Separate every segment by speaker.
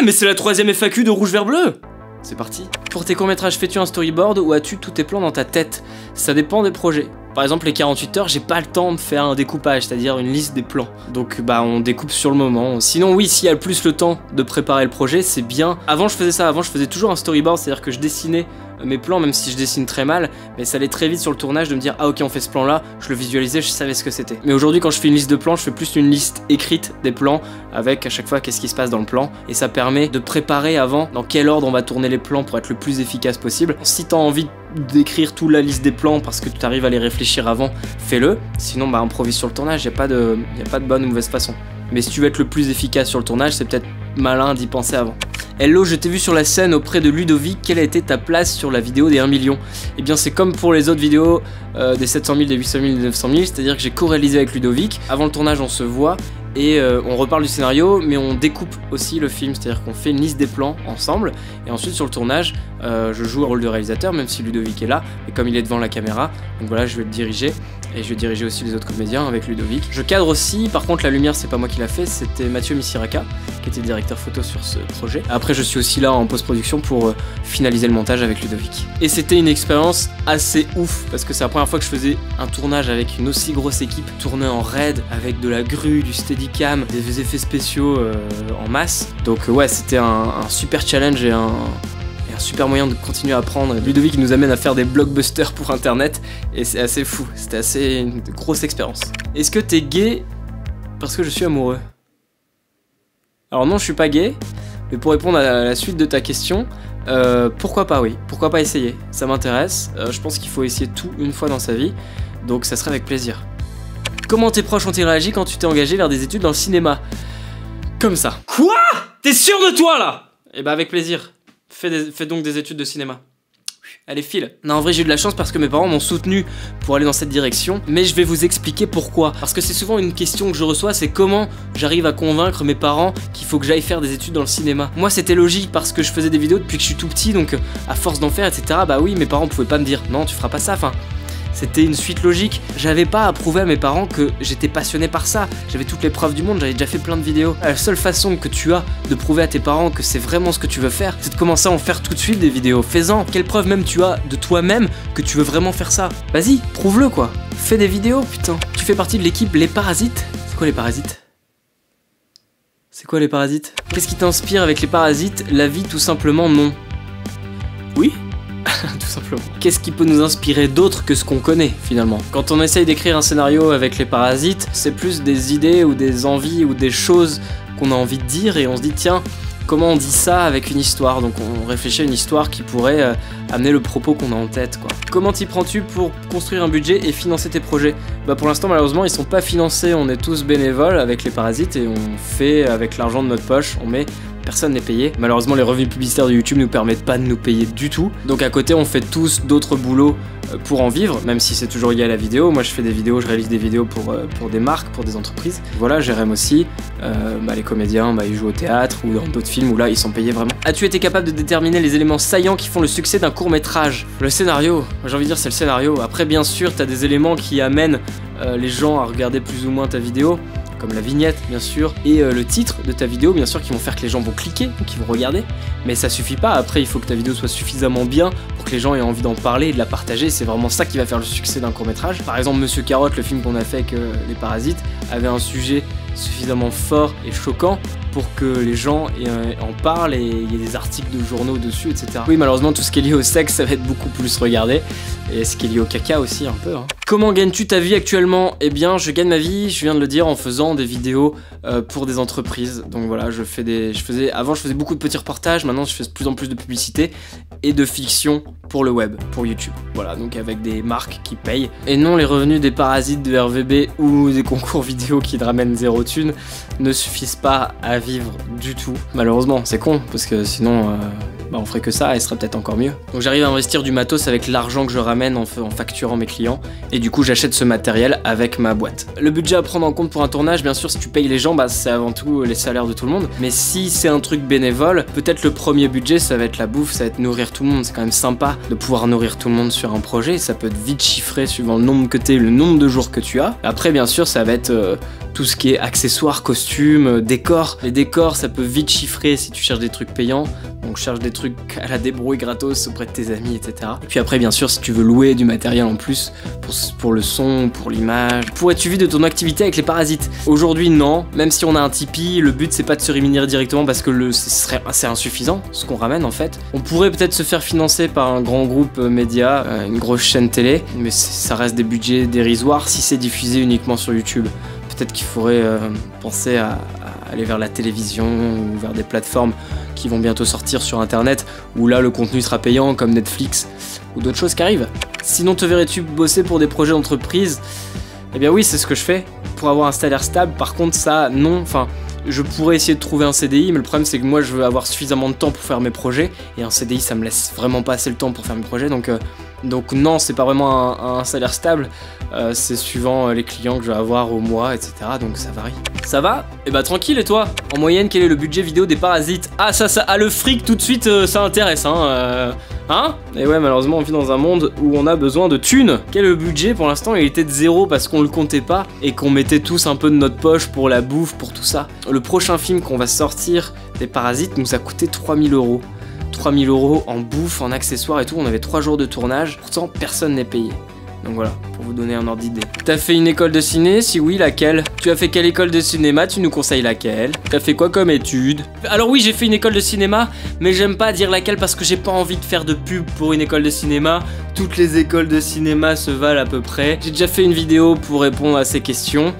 Speaker 1: mais c'est la 3e FAQ de Rouge Vert Bleu. C'est parti. Pour tes courts-métrages, fais-tu un storyboard ou as-tu tous tes plans dans ta tête? Ça dépend des projets. Par exemple, les 48 heures, j'ai pas le temps de faire un découpage, c'est-à-dire une liste des plans. Donc bah on découpe sur le moment. Sinon oui, s'il y a plus le temps de préparer le projet, c'est bien. Avant je faisais ça, avant je faisais toujours un storyboard, c'est-à-dire que je dessinais mes plans, même si je dessine très mal, mais ça allait très vite sur le tournage de me dire ah ok on fait ce plan là, je le visualisais, je savais ce que c'était. Mais aujourd'hui quand je fais une liste de plans, je fais plus une liste écrite des plans, avec à chaque fois qu'est-ce qui se passe dans le plan, et ça permet de préparer avant dans quel ordre on va tourner les plans pour être le plus efficace possible. Si t'as envie d'écrire toute la liste des plans parce que tu arrives à les réfléchir avant, fais-le, sinon bah improvise sur le tournage, y a pas de bonne ou mauvaise façon. Mais si tu veux être le plus efficace sur le tournage, c'est peut-être malin d'y penser avant. Hello, je t'ai vu sur la scène auprès de Ludovic, quelle a été ta place sur la vidéo des 1 million? Eh bien c'est comme pour les autres vidéos des 700 000, des 800 000, des 900 000, c'est-à-dire que j'ai co-réalisé avec Ludovic. Avant le tournage on se voit et on reparle du scénario, mais on découpe aussi le film, c'est-à-dire qu'on fait une liste des plans ensemble, et ensuite sur le tournage, je joue le rôle de réalisateur, même si Ludovic est là, et comme il est devant la caméra, donc voilà, je vais le diriger, et je vais diriger aussi les autres comédiens avec Ludovic. Je cadre aussi, par contre la lumière c'est pas moi qui l'a fait, c'était Mathieu Misiraka, qui était directeur photo sur ce projet. Après je suis aussi là en post-production pour finaliser le montage avec Ludovic. Et c'était une expérience assez ouf, parce que c'est la première fois que je faisais un tournage avec une aussi grosse équipe, tourné en raid, avec de la grue, du steadicam, des effets spéciaux en masse. Donc ouais, c'était un super challenge et un super moyen de continuer à apprendre. Ludovic nous amène à faire des blockbusters pour internet et c'est assez fou, c'était assez une grosse expérience. Est-ce que t'es gay parce que je suis amoureux? Alors non, je suis pas gay, mais pour répondre à la suite de ta question, pourquoi pas, oui, pourquoi pas essayer, ça m'intéresse, je pense qu'il faut essayer tout une fois dans sa vie, donc ça serait avec plaisir. Comment tes proches ont-ils réagi quand tu t'es engagé vers des études dans le cinéma? Comme ça. Quoi? T'es sûr de toi là? Eh ben avec plaisir. Fais donc des études de cinéma. Allez, file. Non, en vrai, j'ai eu de la chance parce que mes parents m'ont soutenu pour aller dans cette direction, mais je vais vous expliquer pourquoi. Parce que c'est souvent une question que je reçois, c'est comment j'arrive à convaincre mes parents qu'il faut que j'aille faire des études dans le cinéma. Moi, c'était logique parce que je faisais des vidéos depuis que je suis tout petit, donc à force d'en faire, etc., bah oui, mes parents pouvaient pas me dire non, tu feras pas ça, enfin... C'était une suite logique. J'avais pas à prouver à mes parents que j'étais passionné par ça. J'avais toutes les preuves du monde, j'avais déjà fait plein de vidéos. La seule façon que tu as de prouver à tes parents que c'est vraiment ce que tu veux faire, c'est de commencer à en faire tout de suite des vidéos. Fais-en. Quelle preuve même tu as de toi-même que tu veux vraiment faire ça? Vas-y, prouve-le quoi. Fais des vidéos, putain. Tu fais partie de l'équipe Les Parasites? C'est quoi les Parasites? C'est quoi les Parasites? Qu'est-ce qui t'inspire avec les Parasites? La vie tout simplement non. Oui? Tout simplement. Qu'est-ce qui peut nous inspirer d'autre que ce qu'on connaît finalement? Quand on essaye d'écrire un scénario avec les Parasites, c'est plus des idées ou des envies ou des choses qu'on a envie de dire et on se dit tiens, comment on dit ça avec une histoire? Donc on réfléchit à une histoire qui pourrait amener le propos qu'on a en tête quoi. Comment t'y prends-tu pour construire un budget et financer tes projets? Bah pour l'instant malheureusement ils sont pas financés, on est tous bénévoles avec les Parasites et on fait avec l'argent de notre poche, on met... Personne n'est payé. Malheureusement, les revenus publicitaires de YouTube nous permettent pas de nous payer du tout. Donc à côté, on fait tous d'autres boulots pour en vivre, même si c'est toujours lié à la vidéo. Moi, je fais des vidéos, je réalise des vidéos pour des marques, pour des entreprises. Voilà, j'aime aussi. Les comédiens, ils jouent au théâtre ou dans d'autres films où là, ils sont payés vraiment. As-tu été capable de déterminer les éléments saillants qui font le succès d'un court-métrage? Le scénario, j'ai envie de dire, c'est le scénario. Après, bien sûr, t'as des éléments qui amènent les gens à regarder plus ou moins ta vidéo, comme la vignette bien sûr, et le titre de ta vidéo bien sûr qui vont faire que les gens vont cliquer, qui vont regarder, mais ça suffit pas, après il faut que ta vidéo soit suffisamment bien pour que les gens aient envie d'en parler et de la partager, c'est vraiment ça qui va faire le succès d'un court-métrage. Par exemple Monsieur Carotte, le film qu'on a fait avec les Parasites, avait un sujet suffisamment fort et choquant pour que les gens en parlent et il y ait des articles de journaux dessus, etc. Oui, malheureusement, tout ce qui est lié au sexe, ça va être beaucoup plus regardé. Et ce qui est lié au caca aussi, un peu. Hein. Comment gagnes-tu ta vie actuellement? Eh bien, je gagne ma vie, je viens de le dire, en faisant des vidéos pour des entreprises. Donc voilà, avant, je faisais beaucoup de petits reportages, maintenant, je fais de plus en plus de publicité et de fiction pour le web, pour YouTube. Voilà, donc avec des marques qui payent. Et non, les revenus des Parasites de RVB ou des concours vidéo qui te ramènent 0 thune ne suffisent pas à vivre du tout. Malheureusement, c'est con, parce que sinon, bah on ferait que ça et ce serait peut-être encore mieux. Donc j'arrive à investir du matos avec l'argent que je ramène en facturant mes clients et du coup j'achète ce matériel avec ma boîte. Le budget à prendre en compte pour un tournage, bien sûr si tu payes les gens, bah c'est avant tout les salaires de tout le monde, mais si c'est un truc bénévole, peut-être le premier budget ça va être la bouffe, ça va être nourrir tout le monde, c'est quand même sympa de pouvoir nourrir tout le monde sur un projet, ça peut être vite chiffré suivant le nombre que t'es, le nombre de jours que tu as. Après bien sûr ça va être tout ce qui est accessoires, costumes, décors. Les décors ça peut vite chiffrer si tu cherches des trucs payants, donc cherche des trucs à la débrouille gratos auprès de tes amis, etc. Et puis après bien sûr si tu veux louer du matériel en plus pour le son, pour l'image. Pourrais-tu vivre de ton activité avec les parasites? Aujourd'hui non, même si on a un Tipeee, le but c'est pas de se rémunérer directement parce que ce serait assez insuffisant ce qu'on ramène en fait. On pourrait peut-être se faire financer par un grand groupe média, une grosse chaîne télé, mais ça reste des budgets dérisoires si c'est diffusé uniquement sur YouTube. Peut-être qu'il faudrait penser à aller vers la télévision ou vers des plateformes qui vont bientôt sortir sur internet où là le contenu sera payant comme Netflix ou d'autres choses qui arrivent. Sinon te verrais-tu bosser pour des projets d'entreprise? Eh bien oui, c'est ce que je fais pour avoir un salaire stable. Par contre ça non, enfin je pourrais essayer de trouver un CDI, mais le problème c'est que moi je veux avoir suffisamment de temps pour faire mes projets et un CDI ça me laisse vraiment pas assez le temps pour faire mes projets, donc non, c'est pas vraiment un salaire stable, c'est suivant les clients que je vais avoir au mois, etc. Donc ça varie. Ça va? Eh bah tranquille, et toi? En moyenne, quel est le budget vidéo des parasites? Ah le fric tout de suite, ça intéresse, hein? Et ouais, malheureusement, on vit dans un monde où on a besoin de thunes. Quel est le budget? Pour l'instant, il était de 0 parce qu'on le comptait pas et qu'on mettait tous un peu de notre poche pour la bouffe, pour tout ça. Le prochain film qu'on va sortir des parasites nous a coûté 3000 €. 3000 € en bouffe, en accessoires et tout, on avait 3 jours de tournage, pourtant personne n'est payé. Donc voilà, pour vous donner un ordre d'idée. T'as fait une école de ciné? Si oui, laquelle? Tu as fait quelle école de cinéma? Tu nous conseilles laquelle? T'as fait quoi comme étude? Alors oui, j'ai fait une école de cinéma, mais j'aime pas dire laquelle parce que j'ai pas envie de faire de pub pour une école de cinéma. Toutes les écoles de cinéma se valent à peu près. J'ai déjà fait une vidéo pour répondre à ces questions,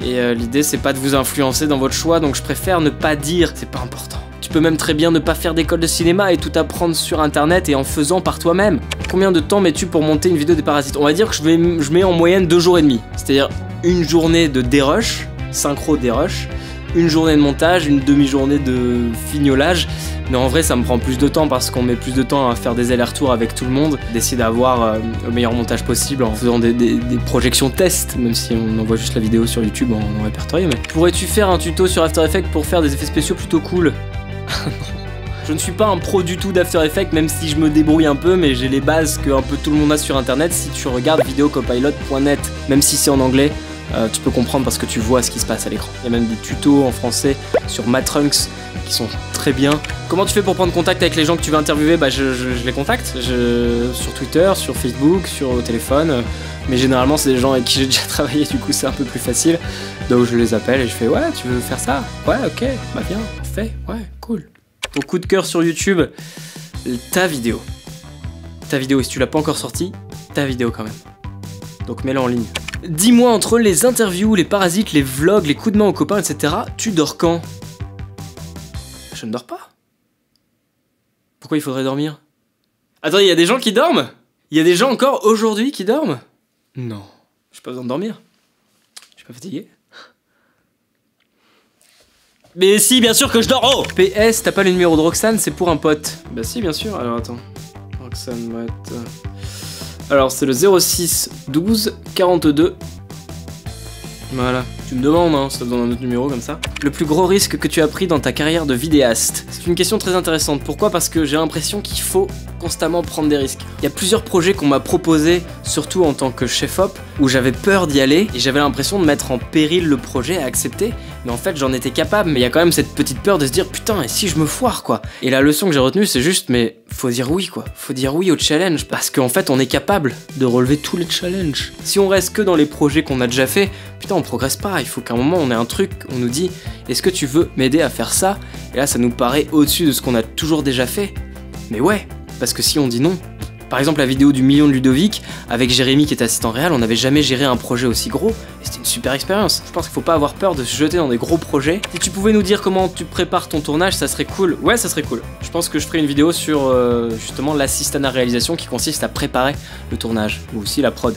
Speaker 1: et l'idée c'est pas de vous influencer dans votre choix, donc je préfère ne pas dire, c'est pas important. Tu peux même très bien ne pas faire d'école de cinéma et tout apprendre sur internet et en faisant par toi-même. Combien de temps mets-tu pour monter une vidéo des parasites? On va dire que je mets en moyenne 2 jours et demi. C'est-à-dire une journée de dérush, synchro dérush, une journée de montage, une demi-journée de fignolage. Mais en vrai ça me prend plus de temps parce qu'on met plus de temps à faire des allers-retours avec tout le monde, d'essayer d'avoir le meilleur montage possible en faisant des projections tests, même si on envoie juste la vidéo sur YouTube en répertorié. Mais pourrais-tu faire un tuto sur After Effects pour faire des effets spéciaux plutôt cool? Je ne suis pas un pro du tout d'After Effects, même si je me débrouille un peu, mais j'ai les bases que un peu tout le monde a sur internet. Si tu regardes videocopilot.net, même si c'est en anglais, tu peux comprendre parce que tu vois ce qui se passe à l'écran. Il y a même des tutos en français sur Matrunks qui sont très bien. Comment tu fais pour prendre contact avec les gens que tu veux interviewer? Bah je les contacte sur Twitter, sur Facebook, sur le téléphone. Mais généralement c'est des gens avec qui j'ai déjà travaillé, du coup c'est un peu plus facile. Donc je les appelle et je fais ouais, tu veux faire ça? Ouais, ok, bah viens, fais, ouais, cool. Ton coup de cœur sur YouTube, ta vidéo. Ta vidéo, et si tu l'as pas encore sortie, ta vidéo quand même. Donc mets-la en ligne. Dis-moi, entre les interviews, les parasites, les vlogs, les coups de main aux copains, etc., tu dors quand? Je ne dors pas. Pourquoi il faudrait dormir? Attends, il y a des gens qui dorment? Il y a des gens encore aujourd'hui qui dorment? Non, j'ai pas besoin de dormir. Je suis pas fatigué. Mais si, bien sûr que je dors. Oh! PS, t'as pas le numéro de Roxane, c'est pour un pote. Bah si, bien sûr. Alors attends. Roxane va être... Alors c'est le 06 12 42. Voilà. Tu me demandes, hein, ça te donne un autre numéro comme ça. Le plus gros risque que tu as pris dans ta carrière de vidéaste? C'est une question très intéressante. Pourquoi? Parce que j'ai l'impression qu'il faut constamment prendre des risques. Il y a plusieurs projets qu'on m'a proposés, surtout en tant que chef-op, où j'avais peur d'y aller et j'avais l'impression de mettre en péril le projet à accepter. Mais en fait j'en étais capable, mais il y a quand même cette petite peur de se dire putain, et si je me foire quoi? Et la leçon que j'ai retenue c'est juste, mais faut dire oui quoi, faut dire oui au challenge, parce qu'en fait on est capable de relever tous les challenges. Si on reste que dans les projets qu'on a déjà fait, putain on progresse pas, il faut qu'à un moment on ait un truc, on nous dit est-ce que tu veux m'aider à faire ça? Et là ça nous paraît au-dessus de ce qu'on a toujours déjà fait. Mais ouais, parce que si on dit non, par exemple la vidéo du million de Ludovic, avec Jérémy qui est assistant réel, on n'avait jamais géré un projet aussi gros, et c'était une super expérience. Je pense qu'il faut pas avoir peur de se jeter dans des gros projets. Si tu pouvais nous dire comment tu prépares ton tournage, ça serait cool. Ouais, ça serait cool. Je pense que je ferai une vidéo sur justement l'assistanat réalisation qui consiste à préparer le tournage, ou aussi la prod.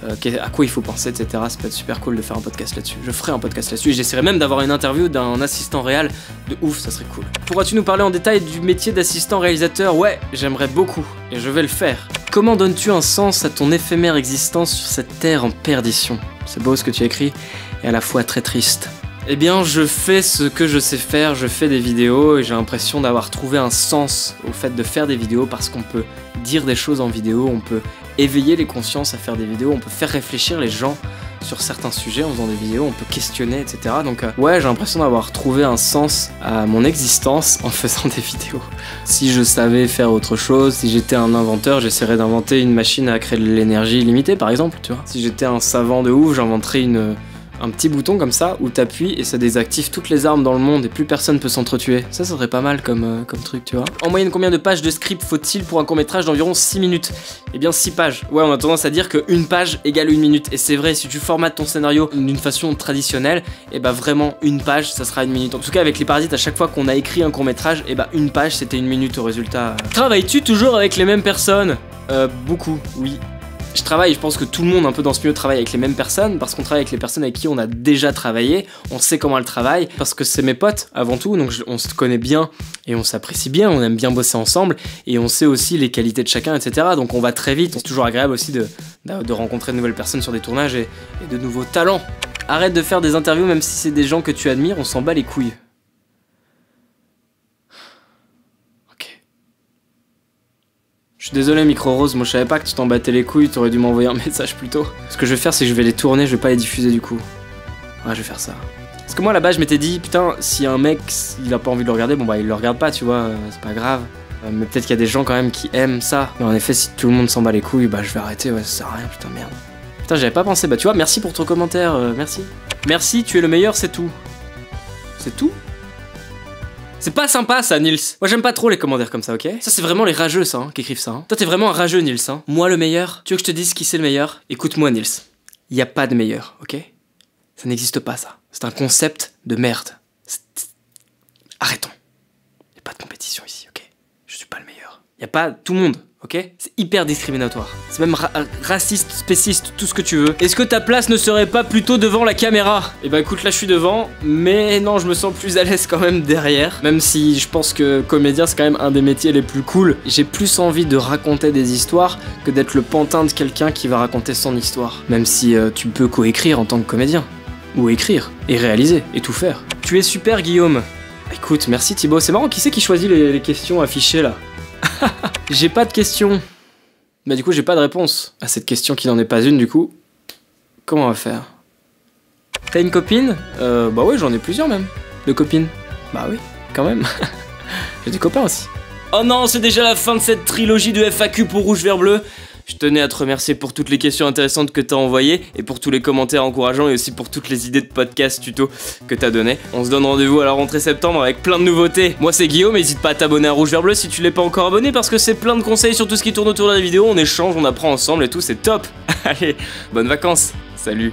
Speaker 1: à quoi il faut penser, etc. Ça peut être super cool de faire un podcast là-dessus. Je ferai un podcast là-dessus et j'essaierai même d'avoir une interview d'un assistant réel de ouf, ça serait cool. Pourras-tu nous parler en détail du métier d'assistant réalisateur? Ouais, j'aimerais beaucoup et je vais le faire. Comment donnes-tu un sens à ton éphémère existence sur cette terre en perdition? C'est beau ce que tu écris et à la fois très triste. Eh bien, je fais ce que je sais faire, je fais des vidéos et j'ai l'impression d'avoir trouvé un sens au fait de faire des vidéos parce qu'on peut dire des choses en vidéo, on peut éveiller les consciences à faire des vidéos, on peut faire réfléchir les gens sur certains sujets en faisant des vidéos, on peut questionner, etc. Donc ouais, j'ai l'impression d'avoir trouvé un sens à mon existence en faisant des vidéos. Si je savais faire autre chose, si j'étais un inventeur, j'essaierais d'inventer une machine à créer de l'énergie illimitée par exemple, tu vois. Si j'étais un savant de ouf, j'inventerais un petit bouton comme ça où t'appuies et ça désactive toutes les armes dans le monde et plus personne peut s'entretuer. Ça serait pas mal comme truc, tu vois. En moyenne, combien de pages de script faut-il pour un court-métrage d'environ 6 minutes? Eh bien 6 pages. Ouais, on a tendance à dire qu'une page égale 1 minute. Et c'est vrai, si tu formates ton scénario d'une façon traditionnelle, et bah vraiment une page, ça sera 1 minute. En tout cas, avec les Parasites, à chaque fois qu'on a écrit un court-métrage, et bah une page, c'était 1 minute au résultat. Travailles-tu toujours avec les mêmes personnes? Beaucoup, oui. Je travaille, je pense que tout le monde un peu dans ce milieu travaille avec les mêmes personnes parce qu'on travaille avec les personnes avec qui on a déjà travaillé, on sait comment elles travaillent, parce que c'est mes potes avant tout, donc on se connaît bien et on s'apprécie bien, on aime bien bosser ensemble et on sait aussi les qualités de chacun, etc. Donc on va très vite, c'est toujours agréable aussi de rencontrer de nouvelles personnes sur des tournages et de nouveaux talents. Arrête de faire des interviews même si c'est des gens que tu admires, on s'en bat les couilles. Je suis désolé Micro Rose, moi je savais pas que tu t'en battais les couilles, t'aurais dû m'envoyer un message plus tôt. Ce que je vais faire c'est que je vais les tourner, je vais pas les diffuser du coup. Ouais, je vais faire ça. Parce que moi là-bas je m'étais dit, putain, si un mec il a pas envie de le regarder, bon bah il le regarde pas, tu vois, c'est pas grave. Mais peut-être qu'il y a des gens quand même qui aiment ça. Mais en effet, si tout le monde s'en bat les couilles, bah je vais arrêter, ouais, ça sert à rien, putain, merde. Putain, j'avais pas pensé, bah tu vois, merci pour ton commentaire, merci. Merci, tu es le meilleur, c'est tout. C'est tout ? C'est pas sympa ça, Nils. Moi j'aime pas trop les commentaires comme ça, ok? Ça c'est vraiment les rageux ça, qui écrivent ça. Hein. Toi t'es vraiment un rageux, Nils. Hein. Moi le meilleur. Tu veux que je te dise qui c'est le meilleur? Écoute-moi, Nils. Y a pas de meilleur, ok? Ça n'existe pas ça. C'est un concept de merde. Arrêtons. Y a pas de compétition ici, ok? Je suis pas le meilleur. Y a pas tout le monde. Ok? C'est hyper discriminatoire. C'est même raciste, spéciste, tout ce que tu veux. Est-ce que ta place ne serait pas plutôt devant la caméra? Eh bah écoute, là je suis devant, mais non, je me sens plus à l'aise quand même derrière. Même si je pense que comédien c'est quand même un des métiers les plus cool. J'ai plus envie de raconter des histoires que d'être le pantin de quelqu'un qui va raconter son histoire. Même si tu peux coécrire en tant que comédien. Ou écrire, et réaliser, et tout faire. Tu es super Guillaume. Écoute, merci Thibaut. C'est marrant, qui c'est qui choisit les questions affichées là? J'ai pas de question. Bah du coup j'ai pas de réponse à cette question qui n'en est pas une du coup. Comment on va faire? T'as une copine? Bah ouais, j'en ai plusieurs même. De copines. Bah oui, quand même. J'ai des copains aussi. Oh non, c'est déjà la fin de cette trilogie de FAQ pour Rouge Vert Bleu. Je tenais à te remercier pour toutes les questions intéressantes que t'as envoyées et pour tous les commentaires encourageants et aussi pour toutes les idées de podcasts tuto que t'as donné. On se donne rendez-vous à la rentrée septembre avec plein de nouveautés. Moi c'est Guillaume, n'hésite pas à t'abonner à Rouge Vert Bleu si tu l'es pas encore abonné parce que c'est plein de conseils sur tout ce qui tourne autour de la vidéo, on échange, on apprend ensemble et tout, c'est top. Allez, bonnes vacances, salut.